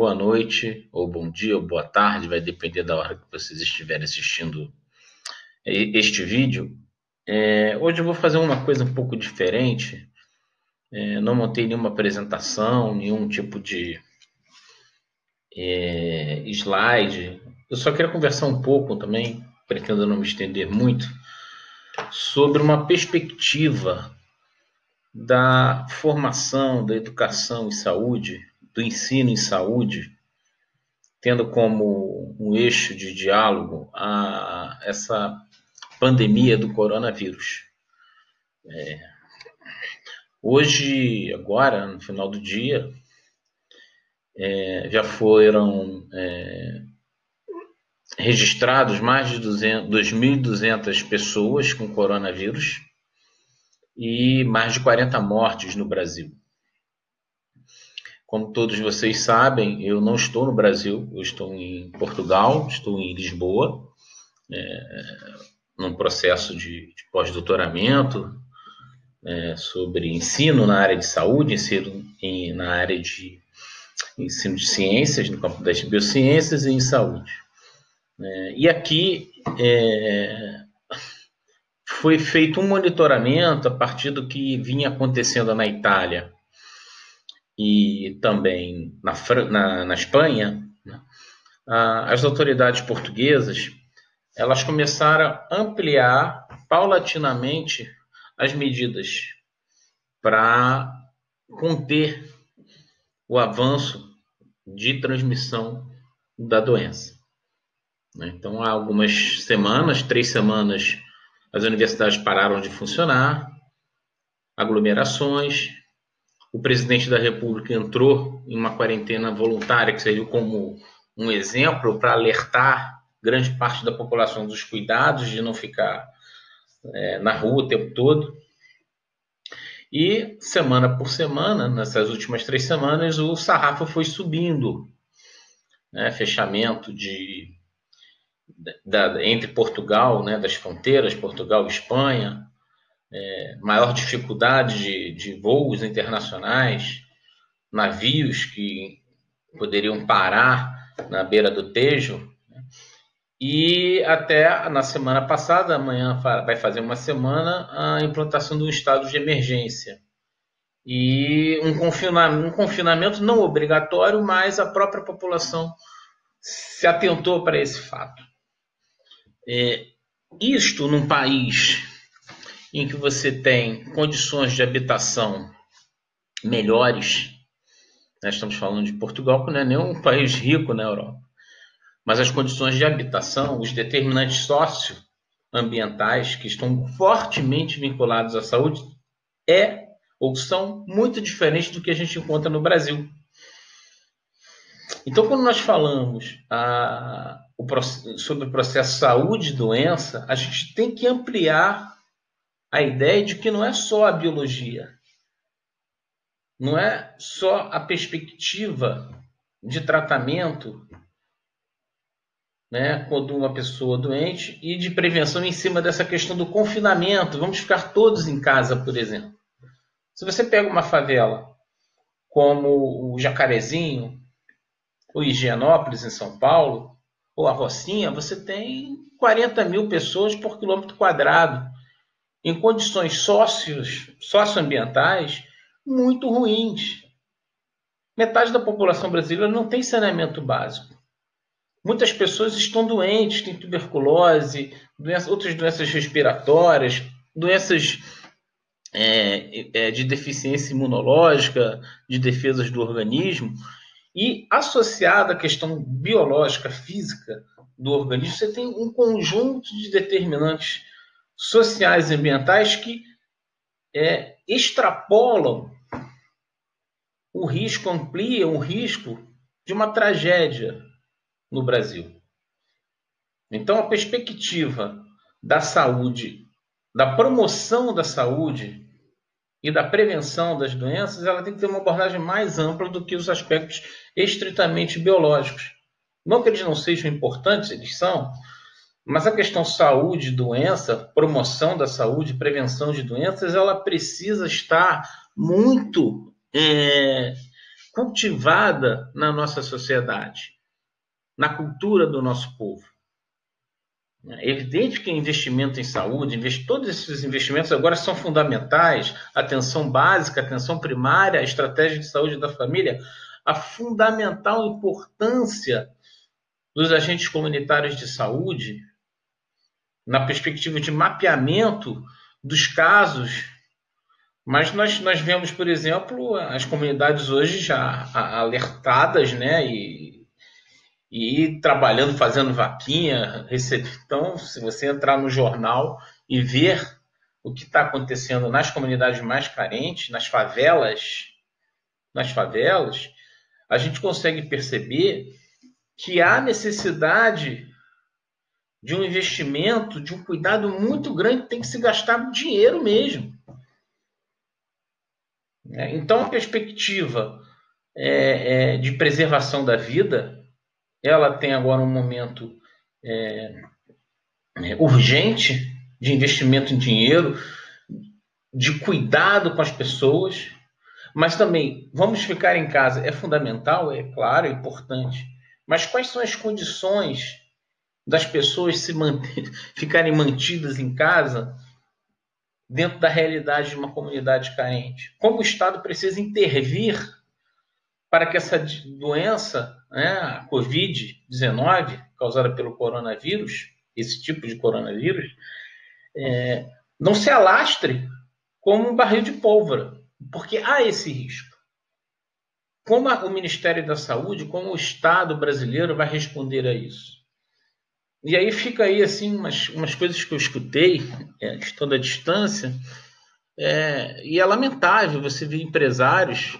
boa noite, ou bom dia, ou boa tarde, vai depender da hora que vocês estiverem assistindo este vídeo. Hoje eu vou fazer uma coisa um pouco diferente. Não montei nenhuma apresentação, nenhum tipo de slide. Eu só queria conversar um pouco também, pretendo não me estender muito, sobre uma perspectiva da formação, da educação em saúde, do ensino em saúde, tendo como um eixo de diálogo essa pandemia do coronavírus. Hoje, agora, no final do dia, já foram registrados mais de 2.200 pessoas com coronavírus e mais de 40 mortes no Brasil. Como todos vocês sabem, eu não estou no Brasil, eu estou em Portugal, estou em Lisboa, num processo de pós-doutoramento sobre ensino na área de saúde, ensino na área de ensino de ciências, no campo das biociências e em saúde. E aqui foi feito um monitoramento a partir do que vinha acontecendo na Itália e também na Espanha. As autoridades portuguesas elas começaram a ampliar paulatinamente as medidas para conter o avanço de transmissão da doença. Então, há algumas semanas, 3 semanas, as universidades pararam de funcionar, aglomerações. O presidente da República entrou em uma quarentena voluntária, que serviu como um exemplo para alertar grande parte da população dos cuidados de não ficar na rua o tempo todo. E, semana por semana, nessas últimas 3 semanas, o sarrafo foi subindo. Fechamento entre Portugal, das fronteiras, Portugal e Espanha, maior dificuldade de voos internacionais, navios que poderiam parar na beira do Tejo. E até na semana passada, amanhã vai fazer uma semana, a implantação de um estado de emergência. E um confinamento não obrigatório, mas a própria população se atentou para esse fato. Isto num país em que você tem condições de habitação melhores. Nós estamos falando de Portugal, que não é nem um país rico na Europa. Mas as condições de habitação, os determinantes socioambientais que estão fortemente vinculados à saúde ou são muito diferentes do que a gente encontra no Brasil. Então, quando nós falamos sobre o processo saúde e doença, a gente tem que ampliar a ideia de que não é só a biologia, não é só a perspectiva de tratamento, quando uma pessoa doente, e de prevenção em cima dessa questão do confinamento. Vamos ficar todos em casa, por exemplo. Se você pega uma favela como o Jacarezinho, ou Higienópolis, em São Paulo, ou a Rocinha, você tem 40 mil pessoas por quilômetro quadrado, em condições socioambientais muito ruins. Metade da população brasileira não tem saneamento básico. Muitas pessoas estão doentes, têm tuberculose, outras doenças respiratórias, doenças de deficiência imunológica, de defesas do organismo. E associada à questão biológica, física do organismo, você tem um conjunto de determinantes sociais e ambientais que extrapolam o risco, ampliam o risco de uma tragédia no Brasil. Então, a perspectiva da saúde, da promoção da saúde e da prevenção das doenças, ela tem que ter uma abordagem mais ampla do que os aspectos estritamente biológicos. Não que eles não sejam importantes, eles são, mas a questão saúde, doença, promoção da saúde, prevenção de doenças, ela precisa estar muito cultivada na nossa sociedade, na cultura do nosso povo. É evidente que investimento em saúde, todos esses investimentos agora são fundamentais, atenção básica, atenção primária, a estratégia de saúde da família, a fundamental importância dos agentes comunitários de saúde, na perspectiva de mapeamento dos casos, mas nós vemos, por exemplo, as comunidades hoje já alertadas, né, e trabalhando, fazendo vaquinha. Então, se você entrar no jornal e ver o que está acontecendo nas comunidades mais carentes, nas favelas, a gente consegue perceber que há necessidade de um investimento, de um cuidado muito grande, tem que se gastar dinheiro mesmo. Então, a perspectiva de preservação da vida, ela tem agora um momento urgente de investimento em dinheiro, de cuidado com as pessoas, mas também vamos ficar em casa. É fundamental, é claro, é importante, mas quais são as condições das pessoas ficarem mantidas em casa dentro da realidade de uma comunidade carente? Como o Estado precisa intervir para que essa doença, a Covid-19, causada pelo coronavírus, esse tipo de coronavírus, não se alastre como um barril de pólvora, porque há esse risco. Como o Ministério da Saúde, como o Estado brasileiro vai responder a isso? E aí fica aí assim umas coisas que eu escutei, questão da distância, e é lamentável você ver empresários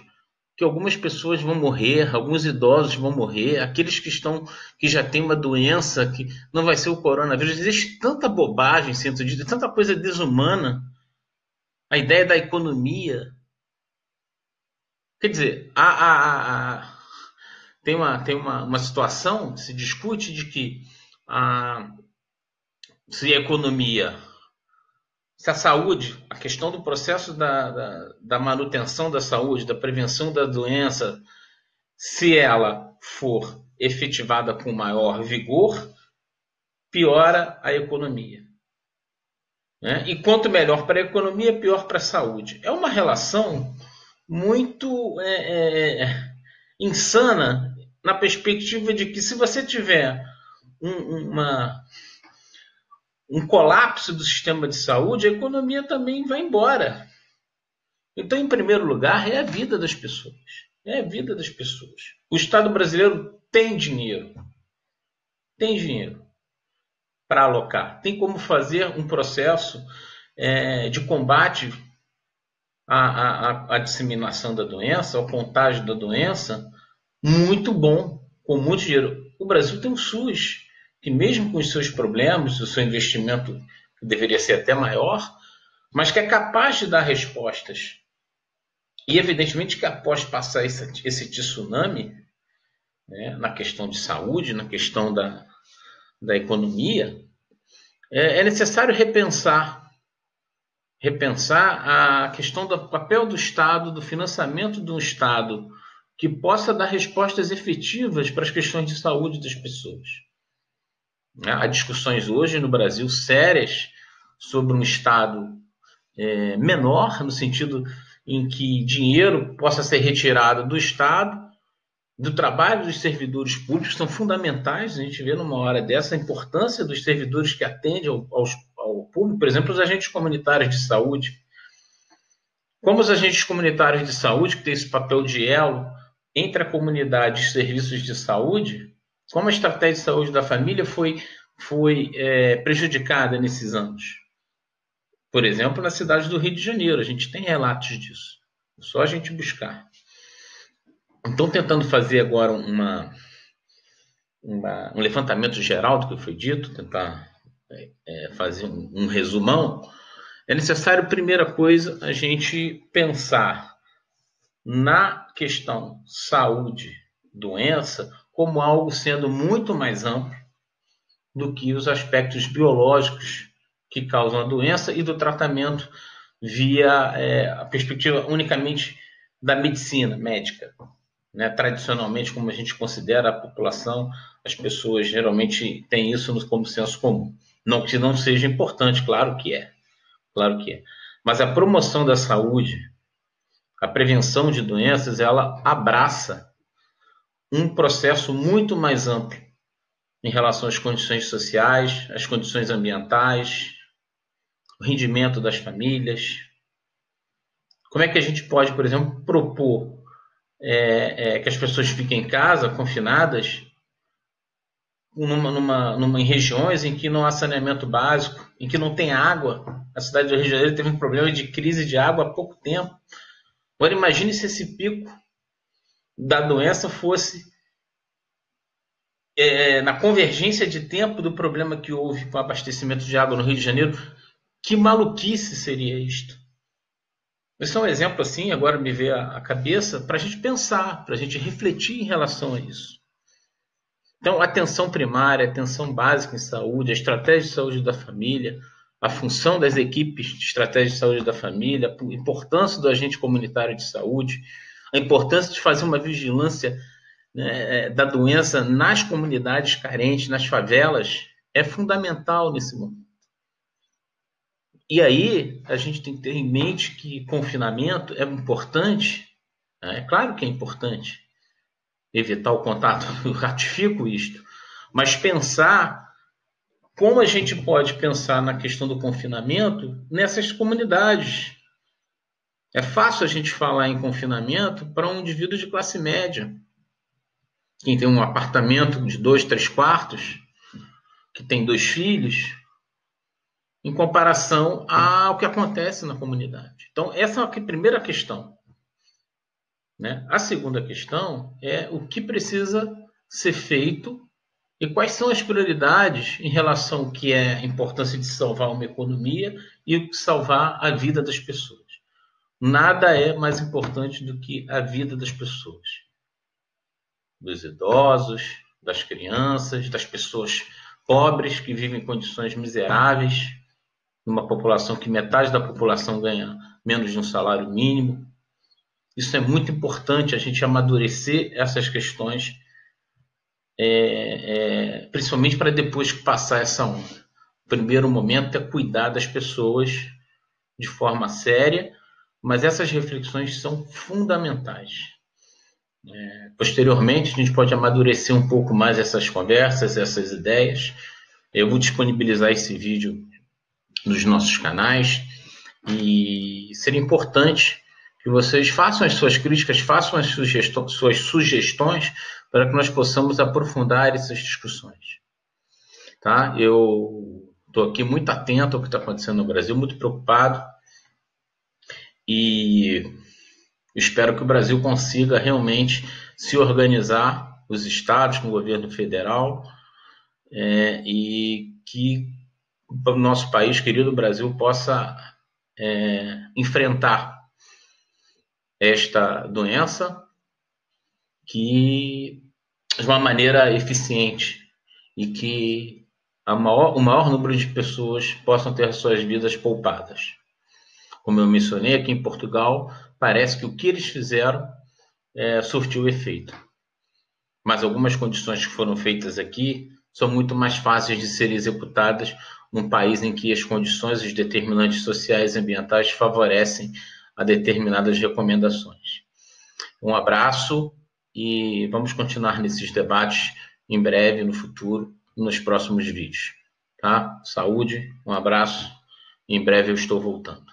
que algumas pessoas vão morrer, alguns idosos vão morrer, aqueles que já têm uma doença que não vai ser o coronavírus. Existe tanta bobagem sendo dita, tanta coisa desumana. A ideia da economia. Quer dizer, tem uma situação, se discute de que se a economia, se a saúde, a questão do processo da manutenção da saúde, da prevenção da doença, se ela for efetivada com maior vigor, piora a economia. E quanto melhor para a economia, pior para a saúde. É uma relação muito insana, na perspectiva de que se você tiver um colapso do sistema de saúde, a economia também vai embora. Então, em primeiro lugar, é a vida das pessoas. É a vida das pessoas. O Estado brasileiro tem dinheiro. Tem dinheiro para alocar. Tem como fazer um processo de combate à disseminação da doença, ao contágio da doença, muito bom, com muito dinheiro. O Brasil tem um SUS, que mesmo com os seus problemas, o seu investimento deveria ser até maior, mas que é capaz de dar respostas. E evidentemente que após passar esse tsunami, na questão de saúde, na questão da economia, é necessário repensar a questão do papel do Estado, do financiamento do Estado, que possa dar respostas efetivas para as questões de saúde das pessoas. Há discussões hoje no Brasil sérias sobre um Estado menor, no sentido em que dinheiro possa ser retirado do Estado, do trabalho dos servidores públicos, são fundamentais. A gente vê numa hora dessa a importância dos servidores que atendem ao público, por exemplo, os agentes comunitários de saúde. Como os agentes comunitários de saúde, que têm esse papel de elo entre a comunidade e os serviços de saúde, como a estratégia de saúde da família foi prejudicada nesses anos. Por exemplo, na cidade do Rio de Janeiro, a gente tem relatos disso. É só a gente buscar. Então, tentando fazer agora um levantamento geral do que foi dito, tentar fazer um resumão, é necessário, primeira coisa, a gente pensar na questão saúde, doença, como algo sendo muito mais amplo do que os aspectos biológicos que causam a doença e do tratamento via a perspectiva unicamente da medicina médica. né? Tradicionalmente, como a gente considera a população, as pessoas geralmente têm isso como senso comum. Não que não seja importante, claro que é. Claro que é. Mas a promoção da saúde, a prevenção de doenças, ela abraça um processo muito mais amplo em relação às condições sociais, às condições ambientais, o rendimento das famílias. Como é que a gente pode, por exemplo, propor que as pessoas fiquem em casa, confinadas, em regiões em que não há saneamento básico, em que não tem água? A cidade do Rio de Janeiro teve um problema de crise de água há pouco tempo. Agora imagine se esse pico da doença fosse na convergência de tempo do problema que houve com o abastecimento de água no Rio de Janeiro. Que maluquice seria isto? Esse é um exemplo assim, agora me veio à cabeça, para a gente pensar, para a gente refletir em relação a isso. Então, atenção primária, atenção básica em saúde, a estratégia de saúde da família, a função das equipes de estratégia de saúde da família, a importância do agente comunitário de saúde, a importância de fazer uma vigilância, né, da doença nas comunidades carentes, nas favelas, é fundamental nesse momento. E aí, a gente tem que ter em mente que confinamento é importante, né? É claro que é importante evitar o contato, eu ratifico isto, mas pensar como a gente pode pensar na questão do confinamento nessas comunidades. É fácil a gente falar em confinamento para um indivíduo de classe média, quem tem um apartamento de 2, 3 quartos, que tem 2 filhos, em comparação ao que acontece na comunidade. Então, essa é a primeira questão, né? A segunda questão é o que precisa ser feito e quais são as prioridades em relação ao que é a importância de salvar uma economia e o que salvar a vida das pessoas. Nada é mais importante do que a vida das pessoas, dos idosos, das crianças, das pessoas pobres que vivem em condições miseráveis, numa população que metade da população ganha menos de um salário mínimo. Isso é muito importante, a gente amadurecer essas questões, principalmente para depois que passar essa onda. O primeiro momento é cuidar das pessoas de forma séria, mas essas reflexões são fundamentais. Posteriormente, a gente pode amadurecer um pouco mais essas conversas, essas ideias. Eu vou disponibilizar esse vídeo nos nossos canais e seria importante que vocês façam as suas críticas, façam as suas sugestões para que nós possamos aprofundar essas discussões. Tá? Eu estou aqui muito atento ao que está acontecendo no Brasil, muito preocupado, e espero que o Brasil consiga realmente se organizar, os estados com o governo federal, e que o nosso país, querido Brasil, possa enfrentar esta doença de uma maneira eficiente e que o maior número de pessoas possam ter suas vidas poupadas. Como eu mencionei, aqui em Portugal, parece que o que eles fizeram surtiu efeito. Mas algumas condições que foram feitas aqui são muito mais fáceis de serem executadas num país em que as condições, os determinantes sociais e ambientais favorecem a determinadas recomendações. Um abraço e vamos continuar nesses debates em breve, no futuro, nos próximos vídeos. Tá? Saúde, um abraço e em breve eu estou voltando.